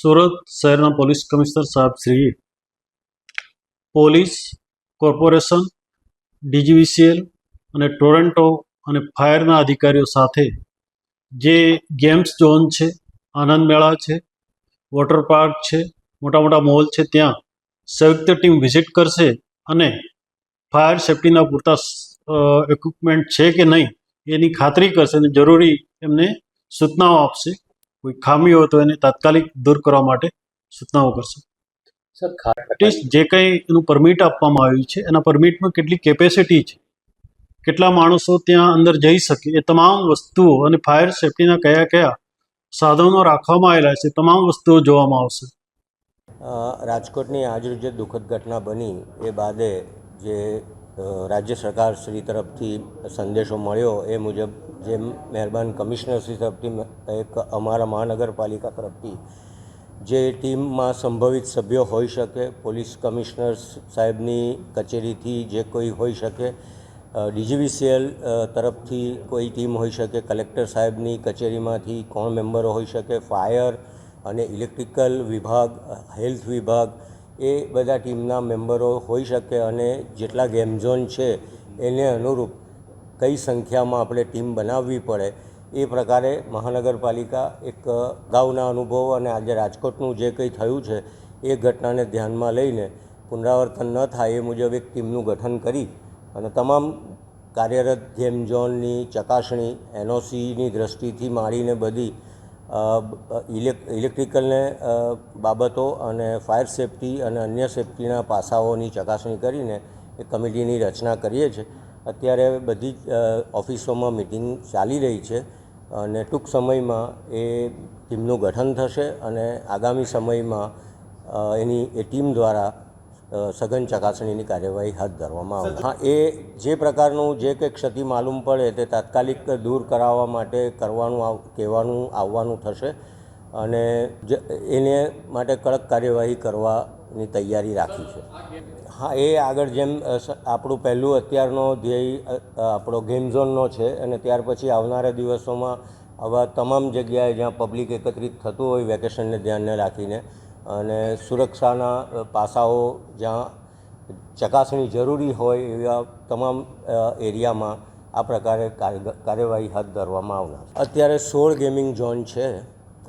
સુરત શહેરના police commissioner સાહેબ શ્રીએ પોલીસ કોર્પોરેશન, ડીજીવીસીએલ અને ટોરન્ટો અને ફાયરના અધિકારીઓ સાથે જે ગેમ્સ ઝોન છે, આનંદ મેળા છે, વોટર પાર્ક છે, મોટા મોટા મોલ છે, ત્યાં સંયુક્ત ટીમ વિઝિટ કરશે અને ફાયર સેફ્ટીના પૂરતા ઇક્વિપમેન્ટ છે કે નહીં એની ખાતરી કરશે અને જરૂરી એમને સૂચનાઓ આપશે. કોઈ ખામી હોય તો એને તાત્કાલિક દૂર કરવા માટે સૂચનાઓ કરશે. સર, જે કંઈ એનું પરમિટ આપવામાં આવ્યું છે એના પરમિટમાં કેટલી કેપેસિટી છે, કેટલા માણસો ત્યાં અંદર જઈ શકે, એ તમામ વસ્તુઓ અને ફાયર સેફ્ટીના કયા કયા સાધનો રાખવામાં આવેલા છે તમામ વસ્તુઓ જોવામાં આવશે. રાજકોટની આજરોજ જે દુઃખદ ઘટના બની એ બાદે જે રાજ્ય સરકાર શ્રી તરફથી સંદેશો મળ્યો એ મુજબ જે મહેરબાન કમિશનર શ્રી તરફથી એક અમારા મહાનગરપાલિકા તરફથી જે ટીમમાં સંભવિત સભ્યો હોઈ શકે, પોલીસ કમિશનર સાહેબની કચેરીથી જે કોઈ હોઈ શકે, ડીજીવીસીએલ તરફથી કોઈ ટીમ હોઈ શકે, કલેક્ટર સાહેબની કચેરીમાંથી કોણ મેમ્બરો હોઈ શકે, ફાયર અને ઇલેક્ટ્રિકલ વિભાગ, હેલ્થ વિભાગ, એ બધા ટીમના મેમ્બરો હોઈ શકે અને જેટલા ગેમ ઝોન છે એને અનુરૂપ કઈ સંખ્યામાં આપણે ટીમ બનાવવી પડે એ પ્રકારે મહાનગરપાલિકા એક અગાઉના અનુભવો અને આજે રાજકોટનું જે કંઈ થયું છે એ ઘટનાને ધ્યાનમાં લઈને પુનરાવર્તન ન થાય એ મુજબ એક ટીમનું ગઠન કરી અને તમામ કાર્યરત ગેમ ઝોનની ચકાસણી, એનઓસીની દ્રષ્ટિથી માંડીને બધી ઇલેક્ટ્રિકલને બાબતો અને ફાયર સેફ્ટી અને અન્ય સેફ્ટીના પાસાઓની ચકાસણી કરીને એક કમિટીની રચના કરીએ છીએ. અત્યારે બધી જ ઓફિસોમાં મિટિંગ ચાલી રહી છે અને ટૂંક સમયમાં એ ટીમનું ગઠન થશે અને આગામી સમયમાં એ ટીમ દ્વારા સઘન ચકાસણીની કાર્યવાહી હાથ ધરવામાં આવશે. હા, એ જે પ્રકારનું જે કંઈ ક્ષતિ માલુમ પડે તે તાત્કાલિક દૂર કરાવવા માટે કહેવાનું આવવાનું થશે અને એને માટે કડક કાર્યવાહી કરવાની તૈયારી રાખી છે. હા, એ આગળ જેમ આપણું પહેલું અત્યારનો ધ્યેય આપણો ગેમ ઝોનનો છે અને ત્યાર પછી આવનારા દિવસોમાં આવા તમામ જગ્યાએ જ્યાં પબ્લિક એકત્રિત થતું હોય વેકેશનને ધ્યાને રાખીને અને સુરક્ષાના પાસાઓ જ્યાં ચકાસણી જરૂરી હોય એવા તમામ એરિયામાં આ પ્રકારે કાર્યવાહી હાથ ધરવામાં આવનાર. અત્યારે 16 ગેમિંગ ઝોન છે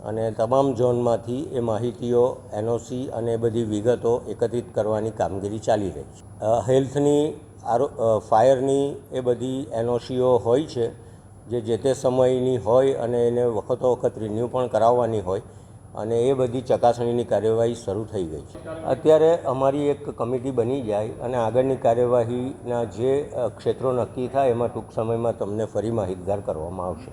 અને તમામ ઝોનમાંથી એ માહિતીઓ, એનઓસી અને બધી વિગતો એકત્રિત કરવાની કામગીરી ચાલી રહી છે. હેલ્થની, ફાયરની એ બધી એનઓસીઓ હોય છે જે તે સમયની હોય અને એને વખતો વખત રિન્યૂ પણ કરાવવાની હોય અને એ બધી ચકાસણીની કાર્યવાહી શરૂ થઈ ગઈ છે. અત્યારે અમારી એક કમિટી બની જાય અને આગળની કાર્યવાહીના જે ક્ષેત્રો નક્કી થાય એમાં ટૂંક સમયમાં તમને ફરી માહિતગાર કરવામાં આવશે.